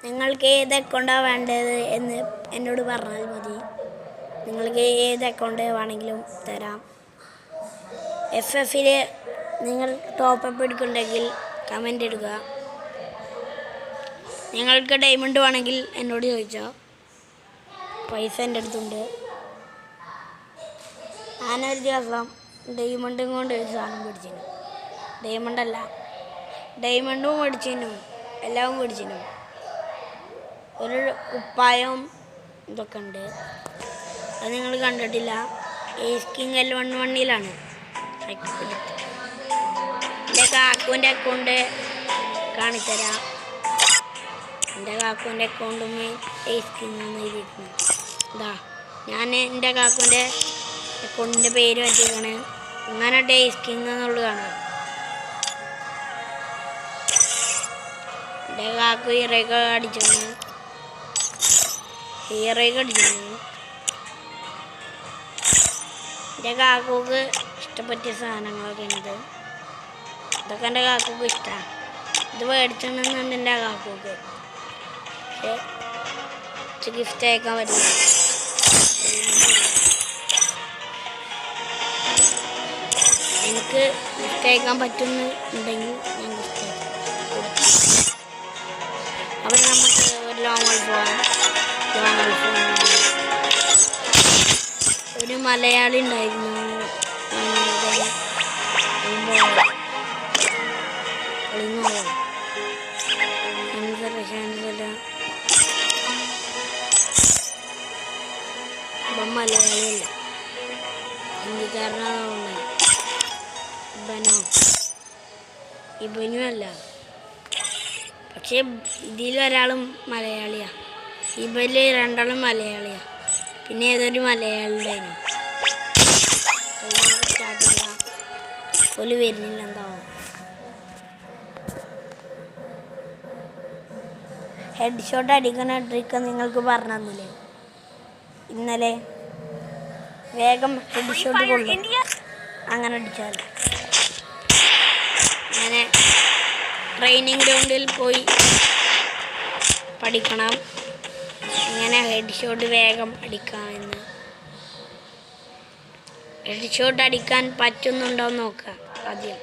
നിങ്ങൾക്ക് ഏത് അക്കൗണ്ടാണ് വേണ്ടത് എന്ന് എന്നോട് പറഞ്ഞാൽ മതി. നിങ്ങൾക്ക് ഏത് അക്കൗണ്ട് വേണമെങ്കിലും തരാം. FFൽ നിങ്ങൾ ടോപ്പപ്പ് എടുക്കുന്നുണ്ടെങ്കിൽ കമൻ്റ് ഇടുക. നിങ്ങൾക്ക് ഡയമണ്ട് വേണമെങ്കിൽ എന്നോട് ചോദിച്ചോ, പൈസ എൻ്റെ അടുത്തുണ്ട്. ഞാനൊരു ദിവസം ഡയമണ്ടും കൊണ്ട് ഒരു സാധനം മേടിച്ചിരുന്നു. ഡയമണ്ടല്ല, ഡയമണ്ടും മേടിച്ചിരുന്നു, എല്ലാം മേടിച്ചിരുന്നു. ഒരു കുപ്പായം ഇതൊക്കെ ഉണ്ട്, അത് നിങ്ങൾ കണ്ടിട്ടില്ല. കിങ് L11ലാണ്. എൻ്റെ കാക്കുവിൻ്റെ അക്കൗണ്ട് കാണിത്തരാം. എൻ്റെ കാക്കുവിൻ്റെ അക്കൗണ്ടും കിങ് എഴുതിയിരിക്കുന്നു. ഇതാ, ഞാൻ എൻ്റെ കാക്കുവിൻ്റെ അക്കൗണ്ടിൻ്റെ പേര് വെച്ചിരിക്കണേ. അങ്ങനെ കിങ് എന്നുള്ളത് കാണാം. എൻ്റെ കാക്കു ഹീറോയ്ക്ക് അടിച്ചിരുന്നു. എൻ്റെ കാക്കുക്ക് ഇഷ്ടപ്പെട്ട സാധനങ്ങളൊക്കെ ഉണ്ട്. ഇതൊക്കെ എൻ്റെ കാക്കുക്ക് ഇഷ്ടമാണ്. ഇത് മേടിച്ചിട്ടുണ്ടെന്നുണ്ട് എൻ്റെ കാക്കുക്ക്. പക്ഷേ ഗിഫ്റ്റ് അയക്കാൻ പറ്റില്ല. എനിക്ക് ഗിഫ്റ്റ് അയക്കാൻ പറ്റുന്നുണ്ടെങ്കിൽ ഞാൻ ഗിഫ്റ്റ് അയക്കാം. അപ്പോൾ നമുക്ക് ഒരു ലോങ് പോകാം. ഒരു മലയാളി ഉണ്ടായിരുന്നു. ഇപ്പം മലയാളിയല്ല, ഹിന്ദിക്കാരനാണ്. ഇവനുമല്ല, പക്ഷെ ഇതിലൊരാളും മലയാളിയാണ്. ഇവരിൽ രണ്ടാളും മലയാളിയാണ്. പിന്നെ ഏതൊരു മലയാളി ഉണ്ടായിരുന്നു. സ്റ്റാർട്ട് ചെയ്യാം. ഒരു വരുന്നില്ല, എന്താവും. ഹെഡ് ഷോട്ട് അടിക്കുന്ന ട്രിക്ക് നിങ്ങൾക്ക് പറഞ്ഞു തന്നില്ലേ ഇന്നലെ? വേഗം ഹെഡ് ഷോട്ട് കൊള്ളും. അങ്ങനെ അടിച്ചാൽ അങ്ങനെ ട്രെയിനിങ് ഗ്രൗണ്ടിൽ പോയി പഠിക്കണം. ഇങ്ങനെ ഹെഡ് ഷോട്ട് വേഗം അടിക്കാമെന്ന്. ഹെഡ് ഷോട്ട് അടിക്കാൻ പറ്റുന്നുണ്ടോ എന്ന് നോക്കുക ആദ്യം.